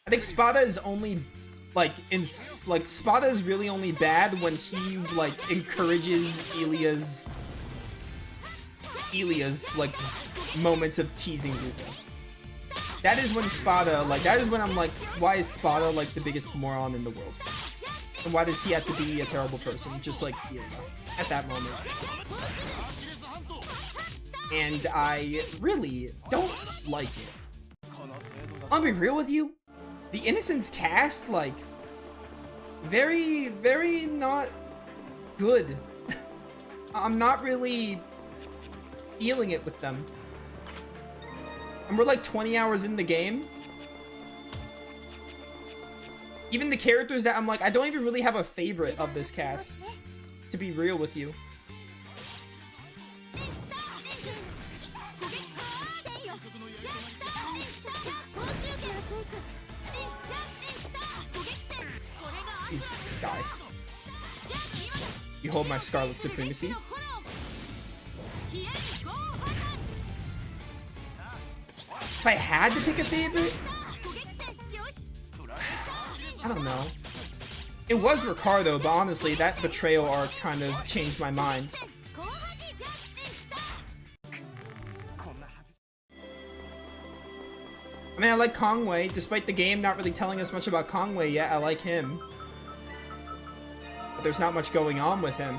I think Spada is only like Spada is really only bad when he like encourages Ilia's like moments of teasing Ruka. That is when Spada, like, that is when I'm like, why is Spada like the biggest moron in the world? And why does he have to be a terrible person, just like Ilia at that moment? And I really don't like it. I'll be real with you. The Innocence cast, like, very, very not good. I'm not really feeling it with them. And we're like 20 hours in the game. Even the characters that I'm like, I don't even really have a favorite of this cast, to be real with you. Please die. You hold my Scarlet Supremacy. If I had to pick a favorite, I don't know. It was Ricardo, but honestly, that betrayal arc kind of changed my mind. I mean, I like Kongwei, despite the game not really telling us much about Kongwei yet. I like him, but there's not much going on with him.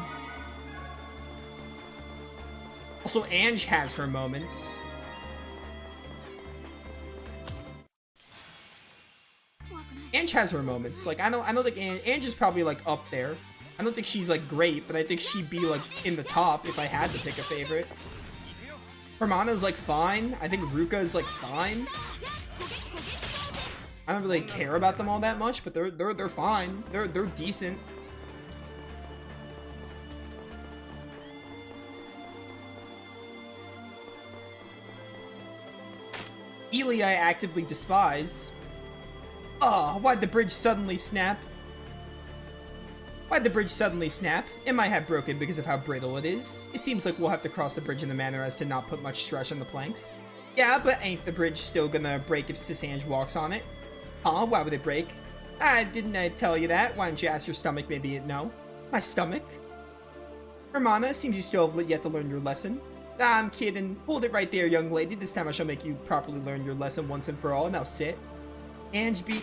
Also, Ange has her moments. Ange has her moments. Like, I know like Ange is probably like up there. I don't think she's like great, but I think she'd be like in the top if I had to pick a favorite. Hermana's like fine. I think Ruka is like fine. I don't really care about them all that much, but they're fine. They're decent. Ilia I actively despise. Oh, why'd the bridge suddenly snap? Why'd the bridge suddenly snap? It might have broken because of how brittle it is. It seems like we'll have to cross the bridge in a manner as to not put much stress on the planks. Yeah, but ain't the bridge still gonna break if Sisange walks on it? Huh? Why would it break? Didn't I tell you that? Why don't you ask your stomach? Maybe it no. My stomach? Hermana, seems you still have yet to learn your lesson. I'm kidding. Hold it right there, young lady. This time I shall make you properly learn your lesson once and for all. Now sit. Ange be...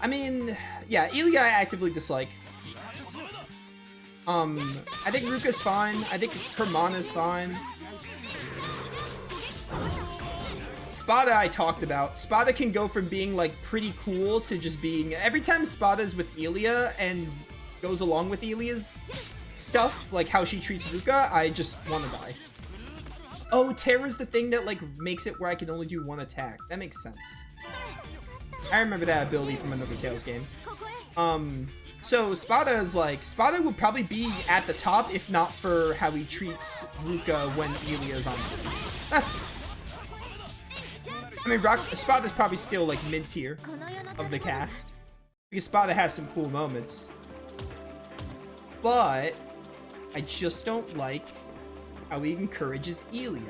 I mean, yeah, Ilia I actively dislike. I think Ruka's fine. I think Hermana's fine. Spada I talked about. Spada can go from being like pretty cool to just being... Every time Spada's with Ilia and goes along with Ilia's stuff, like how she treats Ruka, I just want to die. Oh, Terra's the thing that like makes it where I can only do one attack. That makes sense. I remember that ability from another Tales game. So Spada is like, Spada would probably be at the top if not for how he treats Ruka when Ilia's on screen. I mean, Spada's probably still like mid-tier of the cast, because Spada has some cool moments. But I just don't like how he encourages Ilia.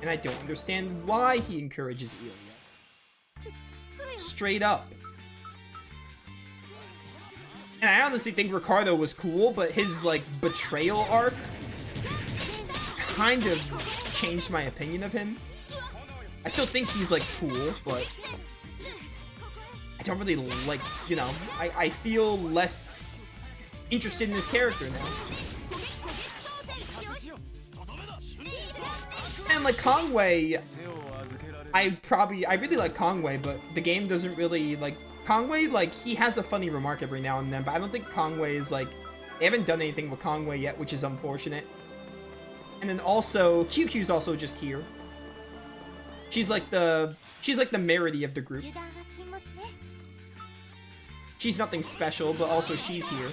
And I don't understand why he encourages Ilia. Straight up. And I honestly think Ricardo was cool, but his, like, betrayal arc kind of changed my opinion of him. I still think he's, like, cool, but I don't really like, you know, I feel less interested in his character now. And like Kongwei, I really like Kongwei, but the game doesn't really like Kongwei. Like, he has a funny remark every now and then, but I don't think Kongwei is like, they haven't done anything with Kongwei yet, which is unfortunate. And then also QQ's also just here. She's like the Merity of the group. She's nothing special, but also she's here.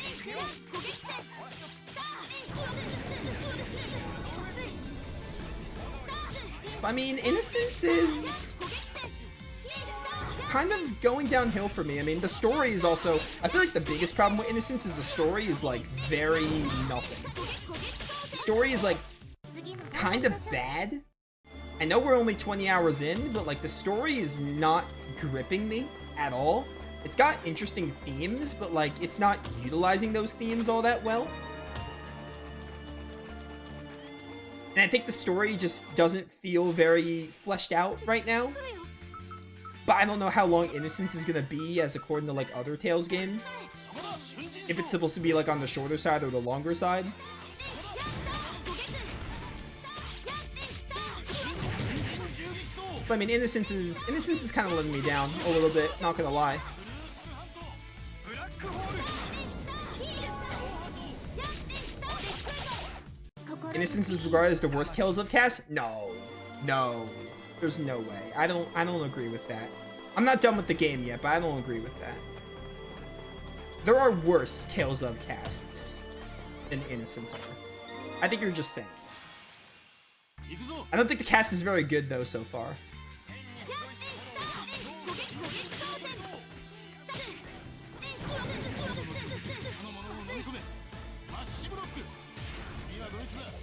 I mean, Innocence is kind of going downhill for me. I mean, the story is also... I feel like the biggest problem with Innocence is the story is, like, very nothing. The story is, like, kind of bad. I know we're only 20 hours in, but like the story is not gripping me at all. It's got interesting themes, but like it's not utilizing those themes all that well. And I think the story just doesn't feel very fleshed out right now. But I don't know how long Innocence is gonna be as according to like other Tales games. If it's supposed to be like on the shorter side or the longer side. But I mean, Innocence is kind of letting me down a little bit, not gonna lie. Innocence is regarded as the worst Tales of cast? No. No. There's no way. I don't agree with that. I'm not done with the game yet, but I don't agree with that. There are worse Tales of casts than Innocence are. I think you're just saying. I don't think the cast is very good though so far.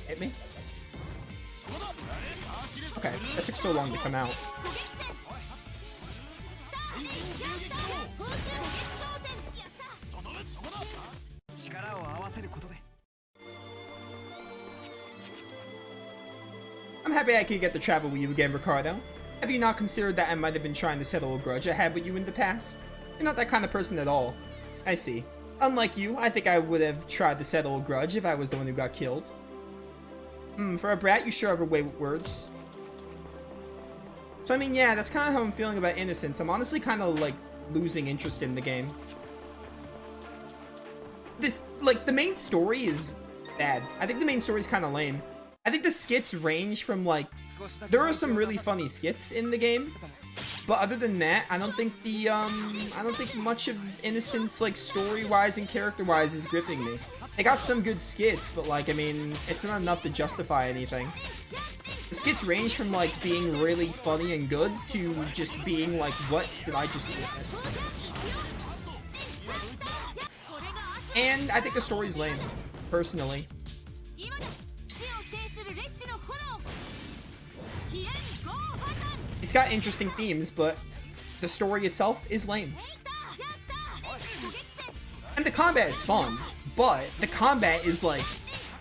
Hit me? Okay, that took so long to come out. I'm happy I could get to travel with you again, Ricardo. Have you not considered that I might have been trying to settle a grudge I had with you in the past? You're not that kind of person at all. I see. Unlike you, I think I would have tried to settle a grudge if I was the one who got killed. For a brat, you sure have a way with words. So I mean, yeah, that's kind of how I'm feeling about Innocence. I'm honestly kind of like losing interest in the game. Like, the main story is bad. I think the main story is kind of lame. I think the skits range from like, there are some really funny skits in the game, but other than that, I don't think much of Innocence, like, story-wise and character-wise is gripping me. They got some good skits, but like, I mean, it's not enough to justify anything. The skits range from like being really funny and good to just being like, what did I just witness? And I think the story's lame, personally. It's got interesting themes, but the story itself is lame. And the combat is fun, but the combat is like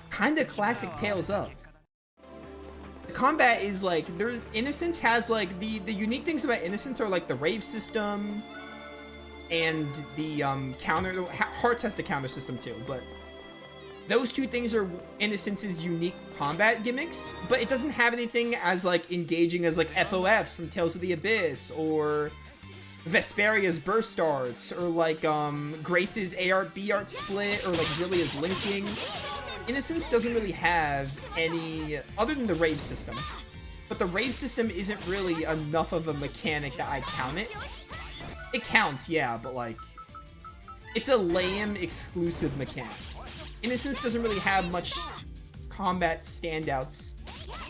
kind of classic Tales of. The combat is like, Innocence has like, the unique things about Innocence are like the rave system and the counter. Hearts has the counter system too, but those two things are Innocence's unique combat gimmicks, but it doesn't have anything as like engaging as like FOFs from Tales of the Abyss, or Vesperia's burst arts, or like Grace's A art B art split, or like Zillia's linking. Innocence doesn't really have any other than the rave system, but the rave system isn't really enough of a mechanic that I count it. It counts, yeah, but like, it's a lame exclusive mechanic. Innocence doesn't really have much combat standouts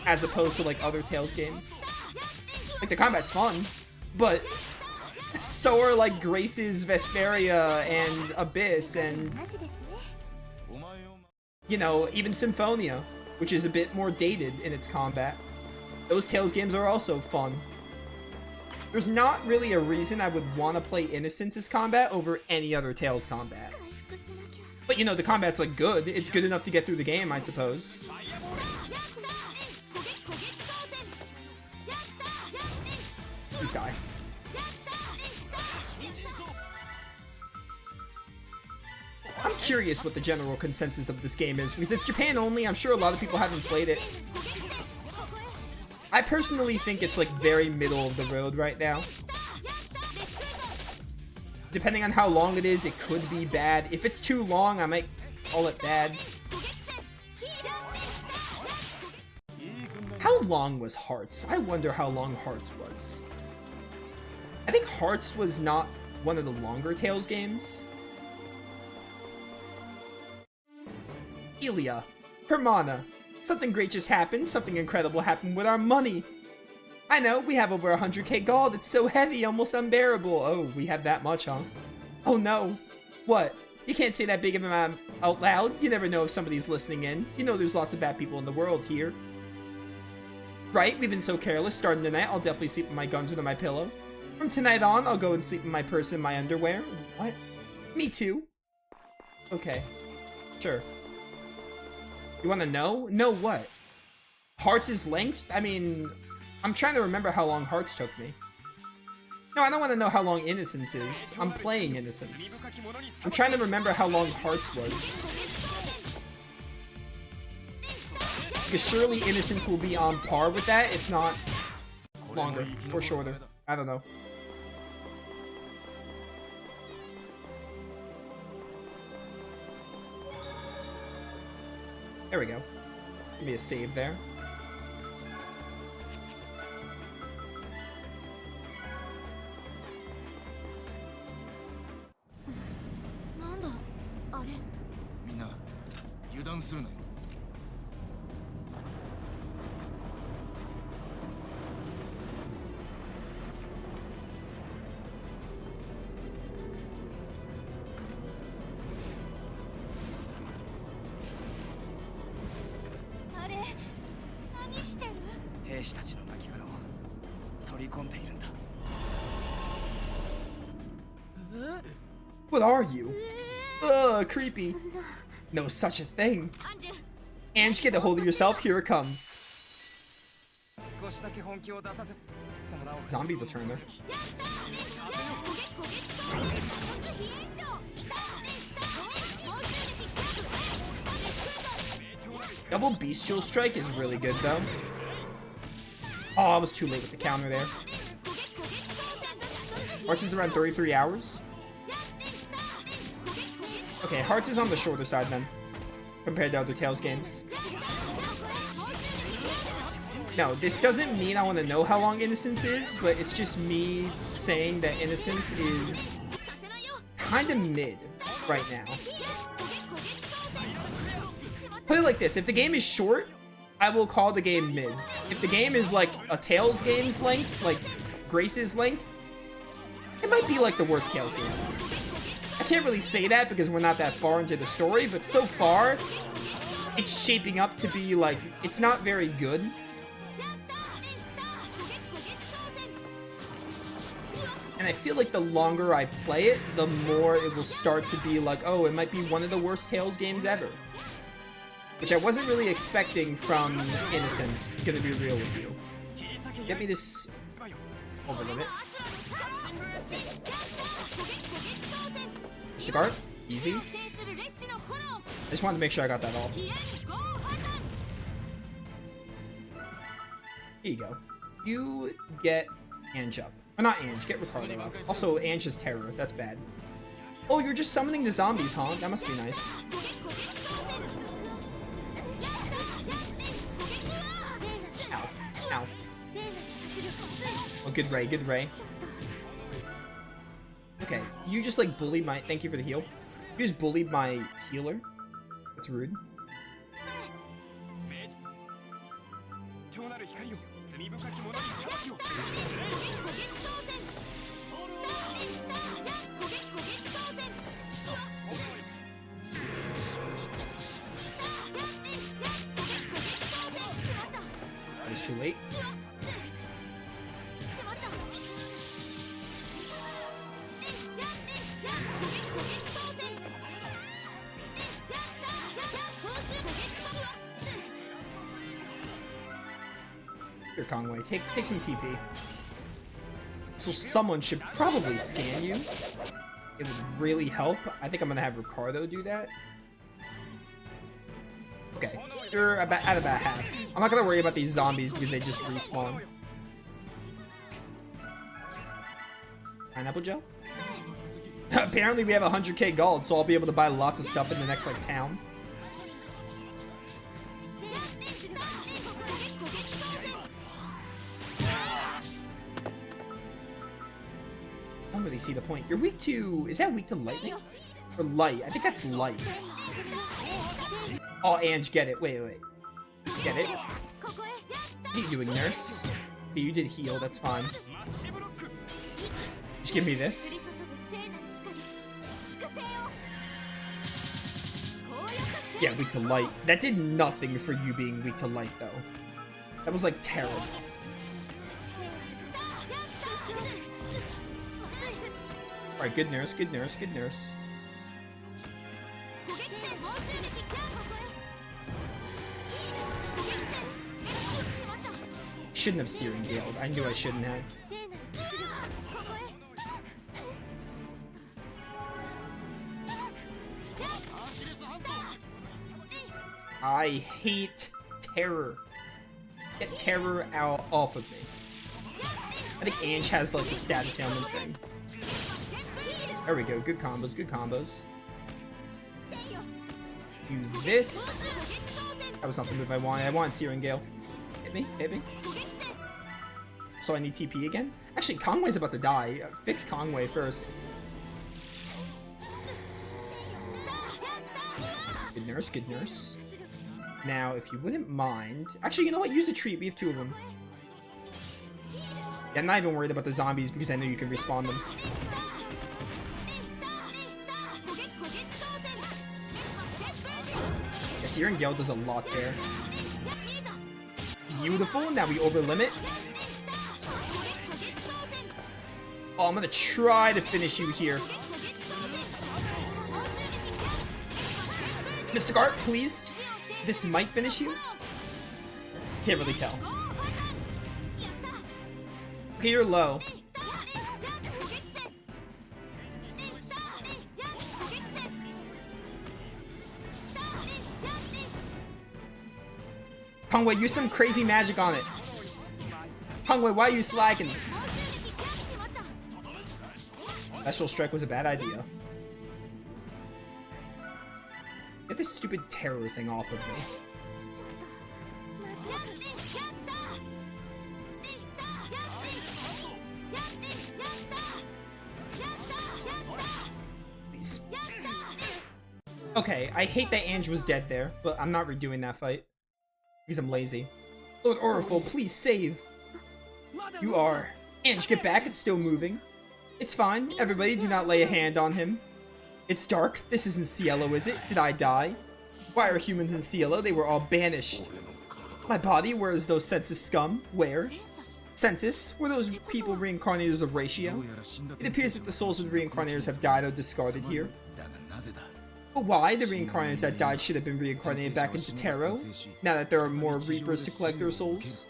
as opposed to like other Tales games. Like, the combat's fun, but so are like Grace's Vesperia and Abyss and, you know, even Symphonia, which is a bit more dated in its combat. Those Tales games are also fun. There's not really a reason I would want to play Innocence's combat over any other Tales combat. But, you know, the combat's, like, good. It's good enough to get through the game, I suppose. Please die. I'm curious what the general consensus of this game is, because it's Japan only. I'm sure a lot of people haven't played it. I personally think it's, like, very middle of the road right now. Depending on how long it is, it could be bad. If it's too long, I might call it bad. How long was Hearts? I wonder how long Hearts was. I think Hearts was not one of the longer Tales games. Ilia. Hermana. Something great just happened. Something incredible happened with our money. I know, we have over 100k gold. It's so heavy, almost unbearable. Oh, we have that much, huh? Oh no. What? You can't say that big of an amount out loud. You never know if somebody's listening in. You know there's lots of bad people in the world here. Right, we've been so careless. Starting tonight, I'll definitely sleep with my guns under my pillow. From tonight on, I'll go and sleep in my purse and my underwear. What? Me too. Okay. Sure. You wanna know? Know what? Hearts' length? I mean, I'm trying to remember how long Hearts took me. No, I don't want to know how long Innocence is. I'm playing Innocence. I'm trying to remember how long Hearts was. Because surely Innocence will be on par with that, if not longer or shorter. I don't know. There we go. Give me a save there. What are you? Ugh, creepy. No such a thing. Ange, get a hold of yourself. Here it comes. Zombie returner. Double bestial strike is really good though. Oh, I was too late with the counter there. Hearts is around 33 hours. Okay, Hearts is on the shorter side then, compared to other Tales games. No, this doesn't mean I want to know how long Innocence is, but it's just me saying that Innocence is kind of mid right now. Put it like this, if the game is short, I will call the game mid. If the game is like a Tales game's length, like Grace's length, it might be like the worst Tales game. I can't really say that because we're not that far into the story, but so far, it's shaping up to be like, it's not very good. And I feel like the longer I play it, the more it will start to be like, oh, it might be one of the worst Tales games ever. Which I wasn't really expecting from Innocence, gonna be real with you. Get me this over limit. Mr. Guard, easy. I just wanted to make sure I got that all. Here you go. You get Ange up. Or not Ange, get Ricardo up. Also, Ange is terror, that's bad. Oh, you're just summoning the zombies, huh? That must be nice. Ow. Ow. Oh, good Ray, good Ray. Okay, you just like bullied my... Thank you for the heal. You just bullied my healer. That's rude. That was too late. Here, Conway, take some TP. So someone should probably scan you. It would really help. I think I'm gonna have Ricardo do that. Okay, you're at about half. I'm not gonna worry about these zombies because they just respawn. Pineapple gel? Apparently we have 100k gold, so I'll be able to buy lots of stuff in the next like town. I don't really see the point. You're weak to... Is that weak to lightning? Or light? I think that's light. Oh, Ange, get it. Wait. Get it? What are you doing, nurse? Okay, you did heal. That's fine. Just give me this. Yeah, weak to light. That did nothing for you being weak to light, though. That was like terrible. Alright, good nurse, good nurse, good nurse. Shouldn't have Searing Galed. I knew I shouldn't have. I hate terror. Get terror out off of me. I think Ange has like the status ailment thing. There we go. Good combos. Good combos. Do this. That was not the move I wanted. I wanted Searing Gale. Hit me. Hit me. So I need TP again? Actually, Kongwei's about to die. Fix Kongwei first. Good nurse. Good nurse. Now, if you wouldn't mind... Actually, you know what? Use a treat. We have 2 of them. Yeah, I'm not even worried about the zombies because I know you can respawn them. Yeah, Searing Gale does a lot there. Beautiful. Now we over limit. Oh, I'm gonna try to finish you here. Mystic Art, please. This might finish you. Can't really tell. Okay, you're low. Kongwei, use some crazy magic on it. Kongwei, why are you slacking? Special Strike was a bad idea. Get this stupid terror thing off of me. Please. Okay, I hate that Ange was dead there, but I'm not redoing that fight. Because I'm lazy. Lord Oriful, please save. You are. Ange, get back, it's still moving. It's fine. Everybody, do not lay a hand on him. It's dark. This isn't Cielo, is it? Did I die? Why are humans in Cielo? They were all banished. My body? Where is those census scum? Where? Census? Were those people reincarnators of Ratio? It appears that the souls of the reincarnators have died or discarded here. But why? The reincarnators that died should have been reincarnated back into Tarot, now that there are more Reapers to collect their souls.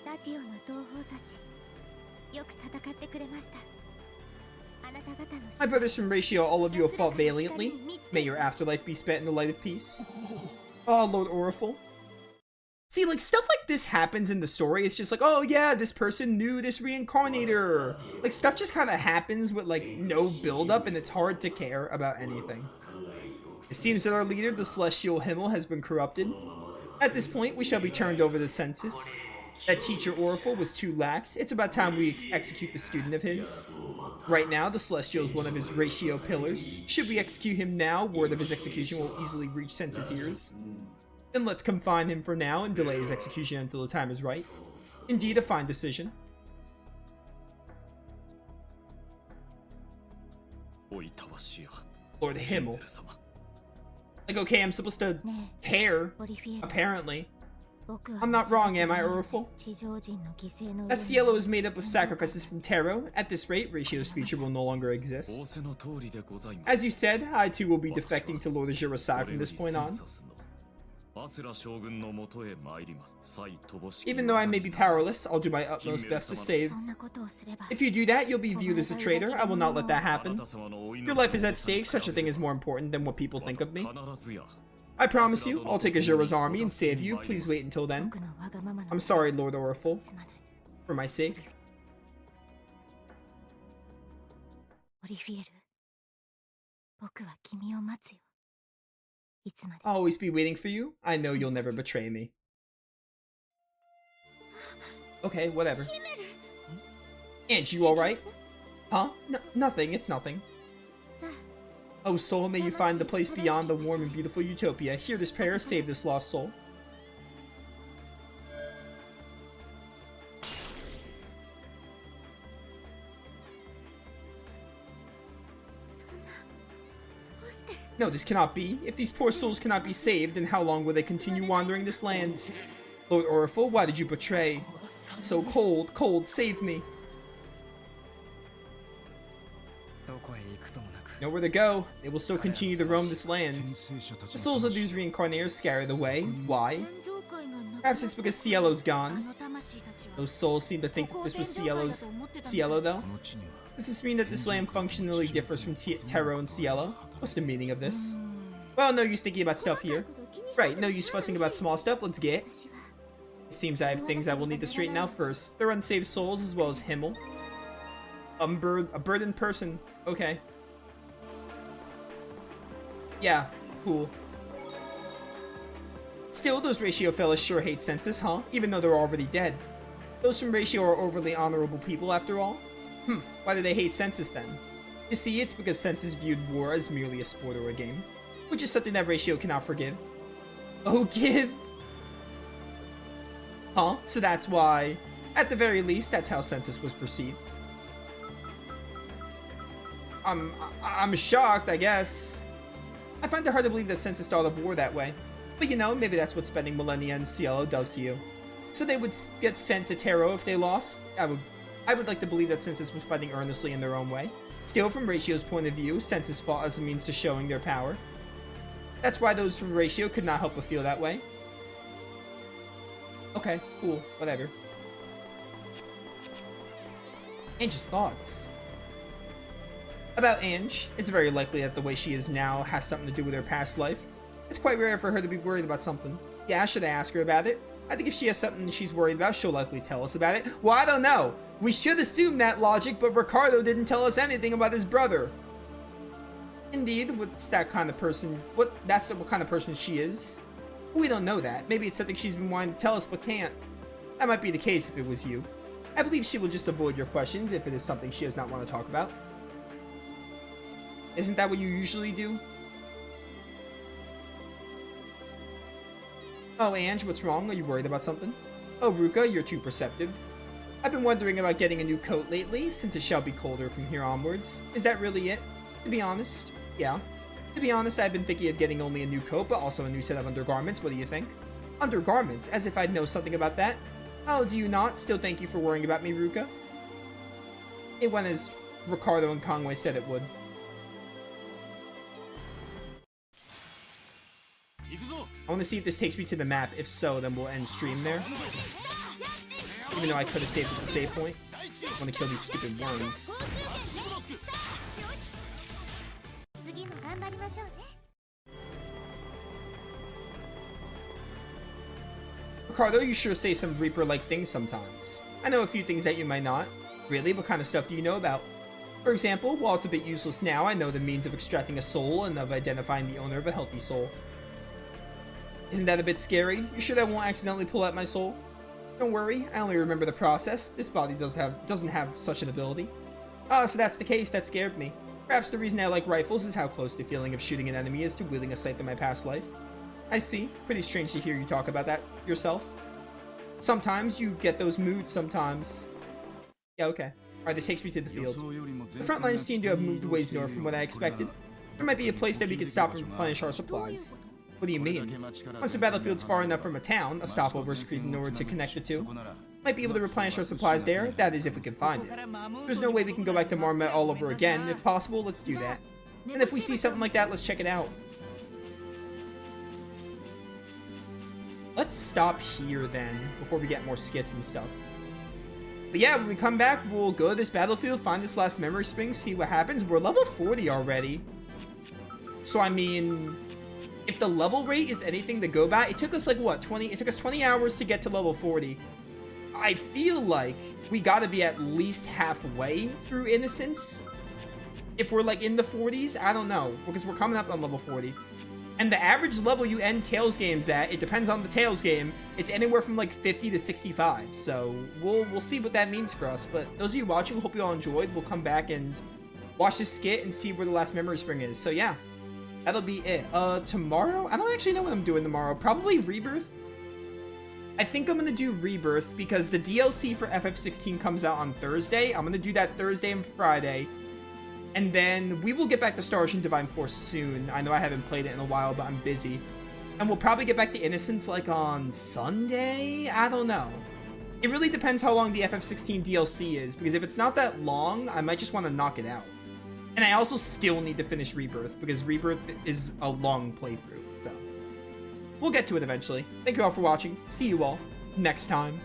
My brothers from Ratio, all of you have fought valiantly. May your afterlife be spent in the light of peace. Oh, Lord Oriful. See, like, stuff like this happens in the story. It's just like, oh yeah, this person knew this reincarnator. Like, stuff just kind of happens with, like, no build-up, and it's hard to care about anything. It seems that our leader, the Celestial Himmel, has been corrupted. At this point, we shall be turned over to the census. That teacher Oriful was too lax. It's about time we execute the student of his. Right now, the Celestial is one of his Ratio pillars. Should we execute him now, word of his execution will easily reach Census ears. Then let's confine him for now and delay his execution until the time is right. Indeed, a fine decision. Lord Himmel. Like, okay, I'm supposed to care, apparently. I'm not wrong, am I, Oriful? That Cielo is made up of sacrifices from Tarot. At this rate, Ratio's future will no longer exist. As you said, I too will be defecting to Lord Azure Asai from this point on. Even though I may be powerless, I'll do my utmost best to save. If you do that, you'll be viewed as a traitor. I will not let that happen. Your life is at stake. Such a thing is more important than what people think of me. I promise you, I'll take Azura's army and save you. Please wait until then. I'm sorry, Lord Oriful. For my sake. I'll always be waiting for you. I know you'll never betray me. Okay, whatever. Ange, you alright? Huh? Nothing, it's nothing. Oh soul, may you find the place beyond the warm and beautiful utopia. Hear this prayer, save this lost soul. No, this cannot be. If these poor souls cannot be saved, then how long will they continue wandering this land? Lord Oriful, why did you betray? So cold, cold, save me. Nowhere to go. They will still continue to roam this land. The souls of these reincarnators scattered away. Why? Perhaps it's because Cielo's gone. Those souls seem to think that this was Cielo, though. Does this mean that this land functionally differs from Tero and Cielo? What's the meaning of this? Well, no use thinking about stuff here. Right, no use fussing about small stuff. Let's get. It seems I have things I will need to straighten out first. Their unsaved souls as well as Himmel. A burdened person. Okay. Yeah, cool. Still, those Ratio fellas sure hate Census, huh? Even though they're already dead. Those from Ratio are overly honorable people, after all. Why do they hate Census, then? You see, it's because Census viewed war as merely a sport or a game. Which is something that Ratio cannot forgive. Oh, give! Huh? So that's why... At the very least, that's how Census was perceived. I'm shocked, I guess. I find it hard to believe that Census thought of war that way. But you know, maybe that's what spending millennia in Cielo does to you. So they would get sent to Tero if they lost? I would like to believe that Census was fighting earnestly in their own way. Still, from Ratio's point of view, Census fought as a means to showing their power. That's why those from Ratio could not help but feel that way. Okay, cool, whatever. Ange's thoughts. About Ange, it's very likely that the way she is now has something to do with her past life. It's quite rare for her to be worried about something. Yeah, should I ask her about it? I think if she has something she's worried about, she'll likely tell us about it. Well, I don't know. We should assume that logic, but Ricardo didn't tell us anything about his brother. Indeed, what's that kind of person? That's what kind of person she is? We don't know that. Maybe it's something she's been wanting to tell us but can't. That might be the case if it was you. I believe she will just avoid your questions if it is something she does not want to talk about. Isn't that what you usually do? Oh, Ange, what's wrong? Are you worried about something? Oh, Ruka, you're too perceptive. I've been wondering about getting a new coat lately, since it shall be colder from here onwards. Is that really it? To be honest, yeah. To be honest, I've been thinking of getting only a new coat, but also a new set of undergarments. What do you think? Undergarments? As if I'd know something about that. Oh, do you not? Still thank you for worrying about me, Ruka. It went as Ricardo and Conway said it would. I want to see if this takes me to the map. If so, then we'll end stream there. Even though I could have saved at the save point. I want to kill these stupid worms. Ricardo, you sure say some Reaper-like things sometimes. I know a few things that you might not. Really? What kind of stuff do you know about? For example, while it's a bit useless now, I know the means of extracting a soul and of identifying the owner of a healthy soul. Isn't that a bit scary? You sure I won't accidentally pull out my soul? Don't worry, I only remember the process. This body doesn't have such an ability. Ah, so that's the case. That scared me. Perhaps the reason I like rifles is how close the feeling of shooting an enemy is to wielding a sight in my past life. I see. Pretty strange to hear you talk about that yourself. Sometimes you get those moods sometimes. Yeah, okay. Alright, this takes me to the field. The front lines seem to have moved ways north from what I expected. There might be a place that we could stop and replenish our supplies. What do you mean? Once the battlefield's far enough from a town, a stopover is created in order to connect the two. Might be able to replenish our supplies there, that is if we can find it. There's no way we can go back to Marmet all over again. If possible, let's do that. And if we see something like that, let's check it out. Let's stop here then, before we get more skits and stuff. But yeah, when we come back, we'll go to this battlefield, find this last memory spring, see what happens. We're level 40 already. So I mean, if the level rate is anything to go by, it took us like what, 20? It took us 20 hours to get to level 40. I feel like we gotta be at least halfway through Innocence. If we're like in the 40s, I don't know, because we're coming up on level 40. And the average level you end Tales games at, it depends on the Tales game, it's anywhere from like 50 to 65. So we'll see what that means for us. But those of you watching, hope you all enjoyed. We'll come back and watch this skit and see where the last memory spring is. So yeah, that'll be it. Tomorrow? I don't actually know what I'm doing tomorrow. Probably Rebirth. I think I'm gonna do Rebirth because the DLC for FF16 comes out on Thursday. I'm gonna do that Thursday and Friday. And then we will get back to Star Ocean Divine Force soon. I know I haven't played it in a while, but I'm busy. And we'll probably get back to Innocence like on Sunday? I don't know. It really depends how long the FF16 DLC is, because if it's not that long, I might just want to knock it out. And I also still need to finish Rebirth, because Rebirth is a long playthrough, so. We'll get to it eventually. Thank you all for watching. See you all next time.